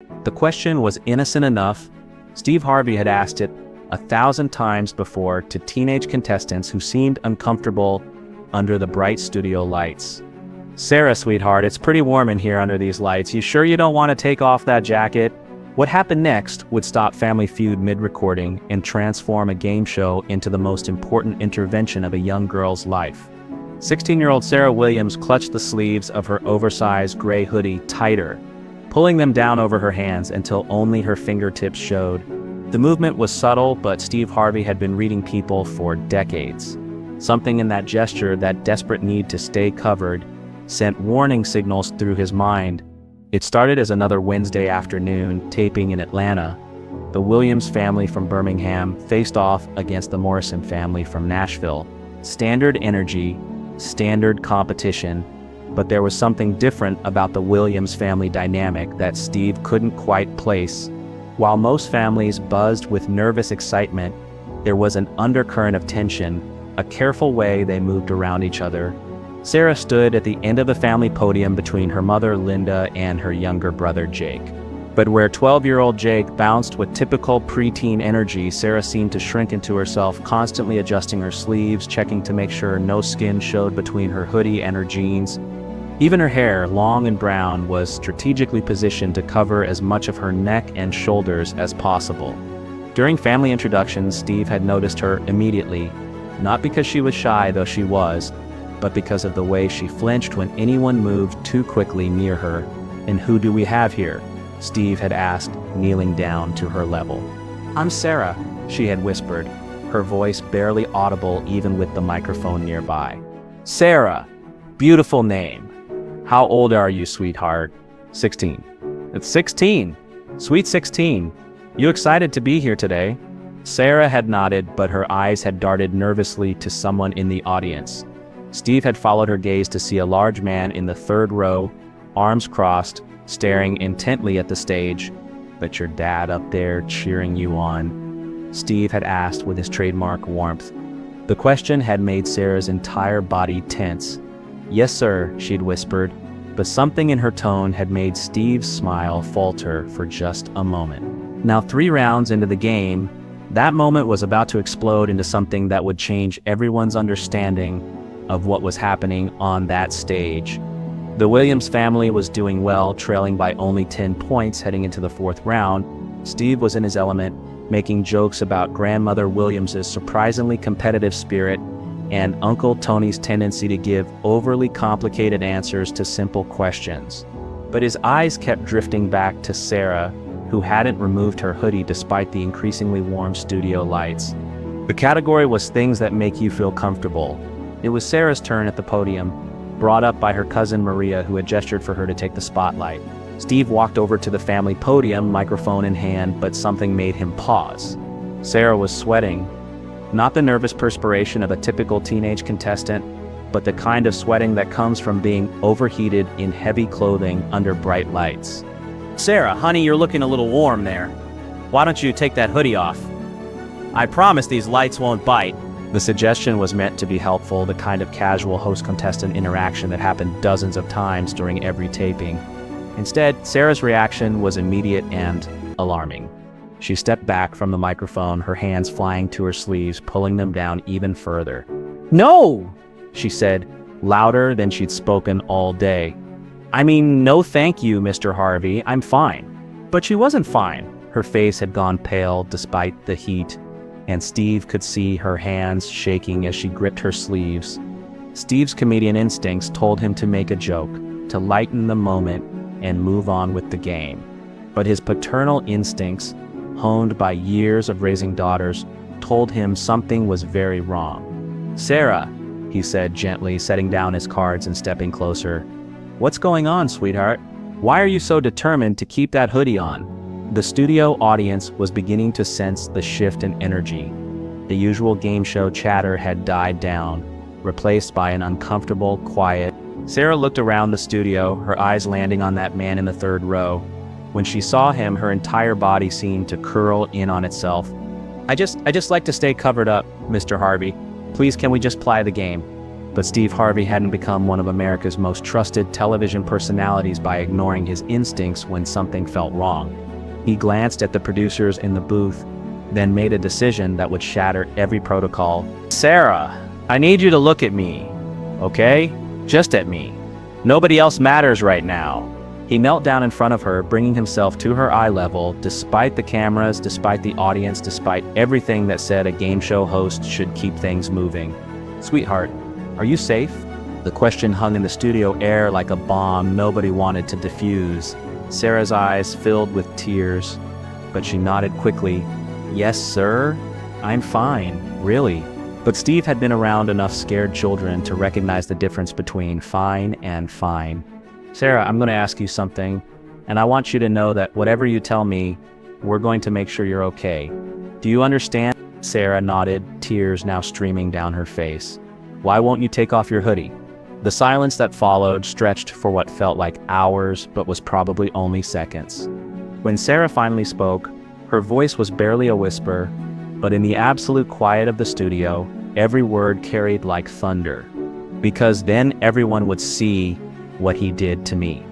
The question was innocent enough. Steve Harvey had asked it 1,000 times before to teenage contestants who seemed uncomfortable under the bright studio lights. "Sarah, sweetheart, it's pretty warm in here under these lights. You sure you don't want to take off that jacket?" What happened next would stop Family Feud mid-recording and transform a game show into the most important intervention of a young girl's life. 16-year-old Sarah Williams clutched the sleeves of her oversized gray hoodie tighter, pulling them down over her hands until only her fingertips showed. The movement was subtle, but Steve Harvey had been reading people for decades. Something in that gesture, that desperate need to stay covered, sent warning signals through his mind. It started as another Wednesday afternoon taping in Atlanta. The Williams family from Birmingham faced off against the Morrison family from Nashville. Standard energy, standard competition, but there was something different about the Williams family dynamic that Steve couldn't quite place. While most families buzzed with nervous excitement, there was an undercurrent of tension, a careful way they moved around each other. Sarah stood at the end of the family podium between her mother, Linda, and her younger brother, Jake. But where 12-year-old Jake bounced with typical preteen energy, Sarah seemed to shrink into herself, constantly adjusting her sleeves, checking to make sure no skin showed between her hoodie and her jeans. Even her hair, long and brown, was strategically positioned to cover as much of her neck and shoulders as possible. During family introductions, Steve had noticed her immediately, not because she was shy, though she was, but because of the way she flinched when anyone moved too quickly near her. "And who do we have here?" Steve had asked, kneeling down to her level. "I'm Sarah," she had whispered, her voice barely audible even with the microphone nearby. "Sarah, beautiful name. How old are you, sweetheart?" 16. "It's 16. Sweet 16. You excited to be here today?" Sarah had nodded, but her eyes had darted nervously to someone in the audience. Steve had followed her gaze to see a large man in the third row, arms crossed, staring intently at the stage. "But your dad up there cheering you on?" Steve had asked with his trademark warmth. The question had made Sarah's entire body tense. "Yes, sir," she'd whispered, but something in her tone had made Steve's smile falter for just a moment. Now 3 rounds into the game, that moment was about to explode into something that would change everyone's understanding of what was happening on that stage. The Williams family was doing well, trailing by only 10 points heading into the 4th round. Steve was in his element, making jokes about Grandmother Williams's surprisingly competitive spirit and Uncle Tony's tendency to give overly complicated answers to simple questions. But his eyes kept drifting back to Sarah, who hadn't removed her hoodie despite the increasingly warm studio lights. The category was things that make you feel comfortable. It was Sarah's turn at the podium, brought up by her cousin Maria, who had gestured for her to take the spotlight. Steve walked over to the family podium, microphone in hand, but something made him pause. Sarah was sweating. Not the nervous perspiration of a typical teenage contestant, but the kind of sweating that comes from being overheated in heavy clothing under bright lights. "Sarah, honey, you're looking a little warm there. Why don't you take that hoodie off? I promise these lights won't bite." The suggestion was meant to be helpful, the kind of casual host-contestant interaction that happened dozens of times during every taping. Instead, Sarah's reaction was immediate and alarming. She stepped back from the microphone, her hands flying to her sleeves, pulling them down even further. "No!" she said, louder than she'd spoken all day. "I mean, no thank you, Mr. Harvey, I'm fine." But she wasn't fine. Her face had gone pale despite the heat, and Steve could see her hands shaking as she gripped her sleeves. Steve's comedian instincts told him to make a joke, to lighten the moment and move on with the game. But his paternal instincts, honed by years of raising daughters, told him something was very wrong. "Sarah," he said gently, setting down his cards and stepping closer. "What's going on, sweetheart? Why are you so determined to keep that hoodie on?" The studio audience was beginning to sense the shift in energy. The usual game show chatter had died down, replaced by an uncomfortable quiet. Sarah looked around the studio, her eyes landing on that man in the 3rd row. When she saw him, her entire body seemed to curl in on itself. I just like to stay covered up, Mr. Harvey. Please, can we just play the game?" But Steve Harvey hadn't become one of America's most trusted television personalities by ignoring his instincts when something felt wrong. He glanced at the producers in the booth, then made a decision that would shatter every protocol. "Sarah, I need you to look at me, okay? Just at me. Nobody else matters right now." He knelt down in front of her, bringing himself to her eye level, despite the cameras, despite the audience, despite everything that said a game show host should keep things moving. "Sweetheart, are you safe?" The question hung in the studio air like a bomb nobody wanted to defuse. Sarah's eyes filled with tears, but she nodded quickly. "Yes, sir. I'm fine, really." But Steve had been around enough scared children to recognize the difference between fine and fine. "Sarah, I'm going to ask you something, and I want you to know that whatever you tell me, we're going to make sure you're okay. Do you understand?" Sarah nodded, tears now streaming down her face. "Why won't you take off your hoodie?" The silence that followed stretched for what felt like hours, but was probably only seconds. When Sarah finally spoke, her voice was barely a whisper, but in the absolute quiet of the studio, every word carried like thunder. "Because then everyone would see what he did to me."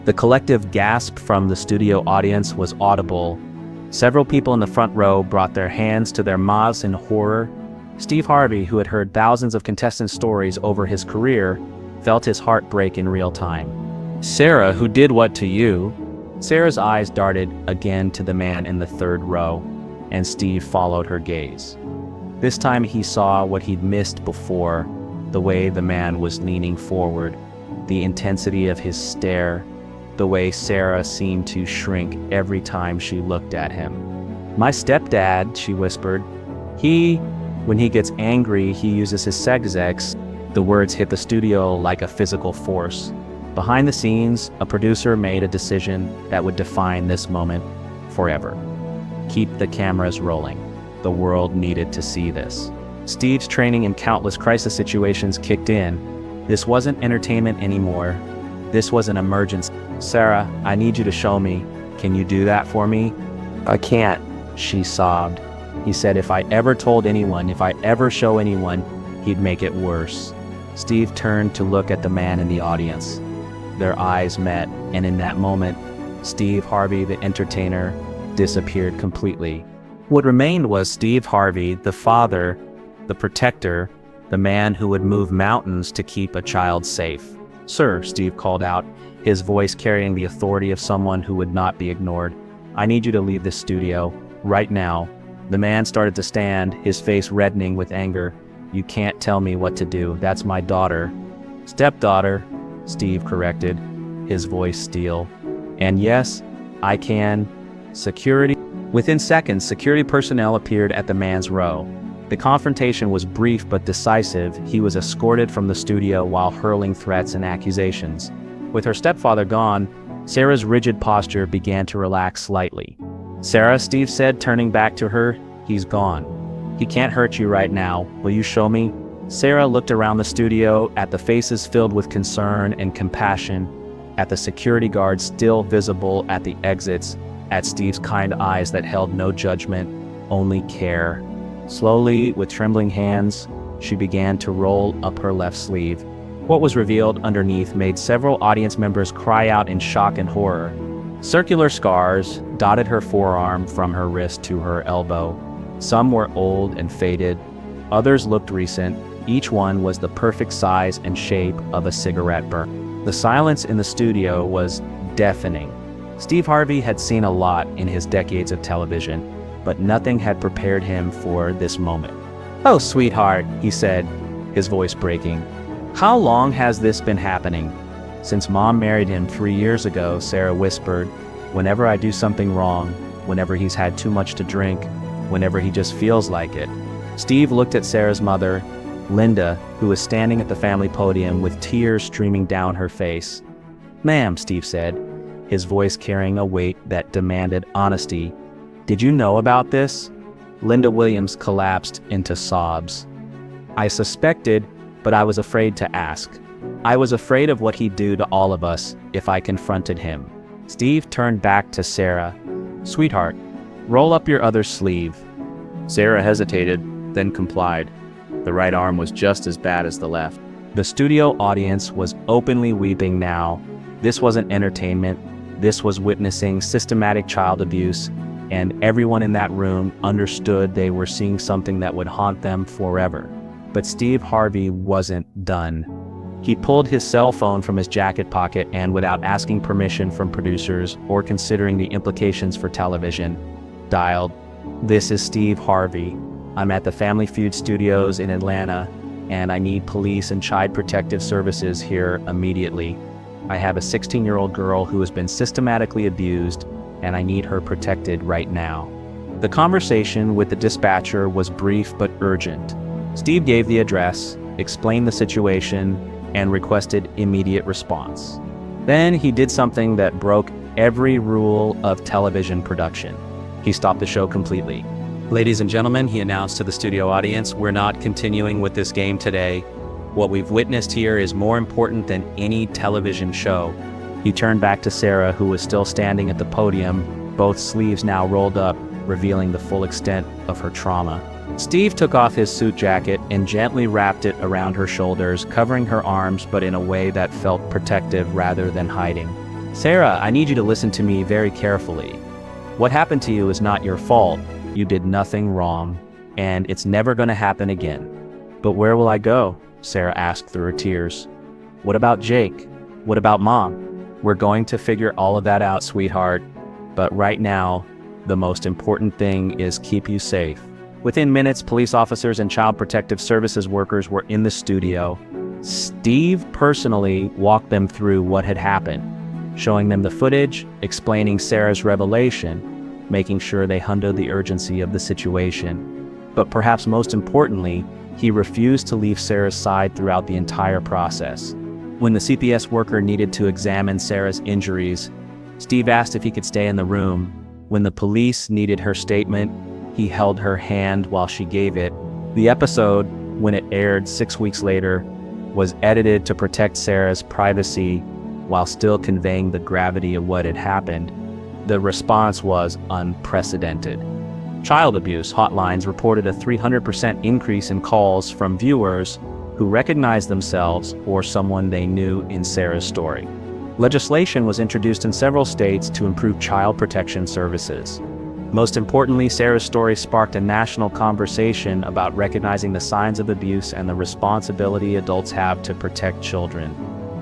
The collective gasp from the studio audience was audible. Several people in the front row brought their hands to their mouths in horror. Steve Harvey, who had heard thousands of contestant stories over his career, felt his heart break in real time. "Sarah, who did what to you?" Sarah's eyes darted again to the man in the third row, and Steve followed her gaze. This time he saw what he'd missed before, the way the man was leaning forward, the intensity of his stare, the way Sarah seemed to shrink every time she looked at him. "My stepdad," she whispered. When he gets angry, he uses his sex." The words hit the studio like a physical force. Behind the scenes, a producer made a decision that would define this moment forever. Keep the cameras rolling. The world needed to see this. Steve's training in countless crisis situations kicked in. This wasn't entertainment anymore. This was an emergency. "Sarah, I need you to show me. Can you do that for me?" "I can't," she sobbed. He said if I ever told anyone, if I ever show anyone, he'd make it worse. Steve turned to look at the man in the audience. Their eyes met, and in that moment, Steve Harvey, the entertainer, disappeared completely. What remained was Steve Harvey, the father, the protector, the man who would move mountains to keep a child safe. "Sir," Steve called out, his voice carrying the authority of someone who would not be ignored. "I need you to leave this studio, right now." The man started to stand, his face reddening with anger. "You can't tell me what to do. That's my daughter." "Stepdaughter," Steve corrected, his voice steel. "And yes, I can." Security. Within seconds, security personnel appeared at the man's row. The confrontation was brief but decisive. He was escorted from the studio while hurling threats and accusations. With her stepfather gone, Sarah's rigid posture began to relax slightly. "Sarah," Steve said, turning back to her, "he's gone. He can't hurt you right now. Will you show me?" Sarah looked around the studio at the faces filled with concern and compassion, at the security guards still visible at the exits, at Steve's kind eyes that held no judgment, only care. Slowly, with trembling hands, she began to roll up her left sleeve. What was revealed underneath made several audience members cry out in shock and horror. Circular scars dotted her forearm from her wrist to her elbow. Some were old and faded, others looked recent. Each one was the perfect size and shape of a cigarette burn. The silence in the studio was deafening. Steve Harvey had seen a lot in his decades of television, but nothing had prepared him for this moment. "Oh, sweetheart," he said, his voice breaking. "How long has this been happening?" "Since Mom married him 3 years ago," Sarah whispered. "Whenever I do something wrong, whenever he's had too much to drink, whenever he just feels like it." Steve looked at Sarah's mother, Linda, who was standing at the family podium with tears streaming down her face. "Ma'am," Steve said, his voice carrying a weight that demanded honesty, "did you know about this?" Linda Williams collapsed into sobs. "I suspected, but I was afraid to ask. I was afraid of what he'd do to all of us if I confronted him." Steve turned back to Sarah. "Sweetheart, roll up your other sleeve." Sarah hesitated, then complied. The right arm was just as bad as the left. The studio audience was openly weeping now. This wasn't entertainment. This was witnessing systematic child abuse, and everyone in that room understood they were seeing something that would haunt them forever. But Steve Harvey wasn't done. He pulled his cell phone from his jacket pocket and, without asking permission from producers or considering the implications for television, dialed, "This is Steve Harvey. I'm at the Family Feud studios in Atlanta, and I need police and child protective services here immediately. I have a 16-year-old girl who has been systematically abused, and I need her protected right now." The conversation with the dispatcher was brief but urgent. Steve gave the address, explained the situation, and requested immediate response. Then he did something that broke every rule of television production. He stopped the show completely. "Ladies and gentlemen," he announced to the studio audience, "we're not continuing with this game today. What we've witnessed here is more important than any television show." He turned back to Sarah, who was still standing at the podium, both sleeves now rolled up, revealing the full extent of her trauma. Steve took off his suit jacket and gently wrapped it around her shoulders, covering her arms, but in a way that felt protective rather than hiding. "Sarah, I need you to listen to me very carefully. What happened to you is not your fault. You did nothing wrong, and it's never going to happen again." "But where will I go?" Sarah asked through her tears. "What about Jake? What about Mom?" "We're going to figure all of that out, sweetheart. But right now, the most important thing is keep you safe." Within minutes, police officers and child protective services workers were in the studio. Steve personally walked them through what had happened, showing them the footage, explaining Sarah's revelation, making sure they understood the urgency of the situation. But perhaps most importantly, he refused to leave Sarah's side throughout the entire process. When the CPS worker needed to examine Sarah's injuries, Steve asked if he could stay in the room. When the police needed her statement, he held her hand while she gave it. The episode, when it aired 6 weeks later, was edited to protect Sarah's privacy while still conveying the gravity of what had happened. The response was unprecedented. Child abuse hotlines reported a 300% increase in calls from viewers who recognized themselves or someone they knew in Sarah's story. Legislation was introduced in several states to improve child protection services. Most importantly, Sarah's story sparked a national conversation about recognizing the signs of abuse and the responsibility adults have to protect children.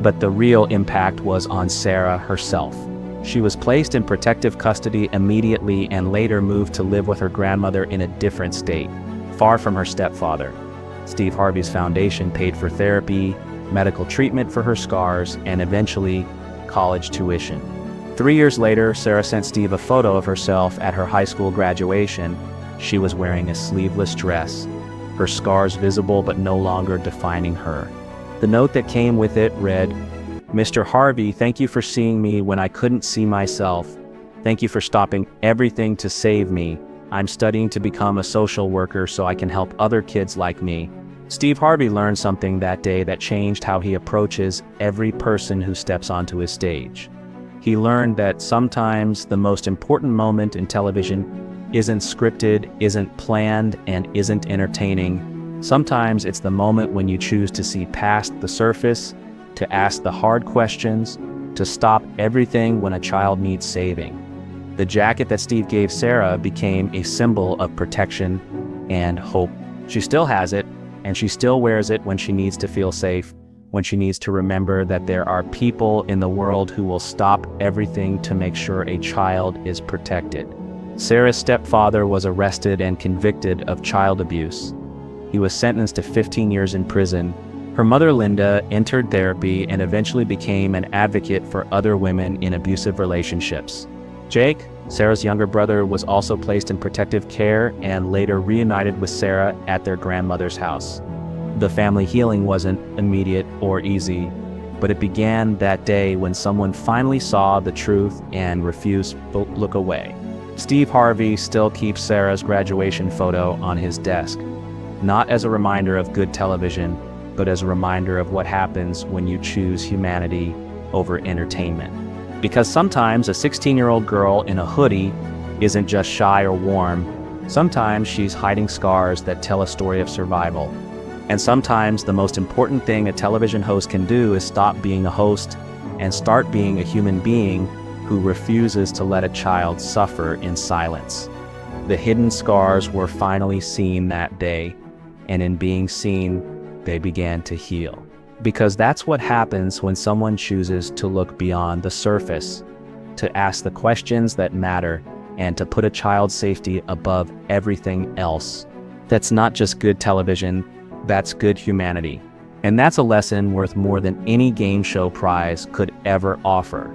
But the real impact was on Sarah herself. She was placed in protective custody immediately and later moved to live with her grandmother in a different state, far from her stepfather. Steve Harvey's foundation paid for therapy, medical treatment for her scars, and eventually college tuition. 3 years later, Sarah sent Steve a photo of herself at her high school graduation. She was wearing a sleeveless dress, her scars visible but no longer defining her. The note that came with it read, "Mr. Harvey, thank you for seeing me when I couldn't see myself. Thank you for stopping everything to save me. I'm studying to become a social worker so I can help other kids like me." Steve Harvey learned something that day that changed how he approaches every person who steps onto his stage. He learned that sometimes the most important moment in television isn't scripted, isn't planned, and isn't entertaining. Sometimes it's the moment when you choose to see past the surface, to ask the hard questions, to stop everything when a child needs saving. The jacket that Steve gave Sarah became a symbol of protection and hope. She still has it, and she still wears it when she needs to feel safe, when she needs to remember that there are people in the world who will stop everything to make sure a child is protected. Sarah's stepfather was arrested and convicted of child abuse. He was sentenced to 15 years in prison. Her mother, Linda, entered therapy and eventually became an advocate for other women in abusive relationships. Jake, Sarah's younger brother, was also placed in protective care and later reunited with Sarah at their grandmother's house. The family healing wasn't immediate or easy, but it began that day when someone finally saw the truth and refused to look away. Steve Harvey still keeps Sarah's graduation photo on his desk, not as a reminder of good television, but as a reminder of what happens when you choose humanity over entertainment. Because sometimes a 16-year-old girl in a hoodie isn't just shy or warm. Sometimes she's hiding scars that tell a story of survival. And sometimes the most important thing a television host can do is stop being a host and start being a human being who refuses to let a child suffer in silence. The hidden scars were finally seen that day, and in being seen, they began to heal. Because that's what happens when someone chooses to look beyond the surface, to ask the questions that matter, and to put a child's safety above everything else. That's not just good television, that's good humanity. And that's a lesson worth more than any game show prize could ever offer.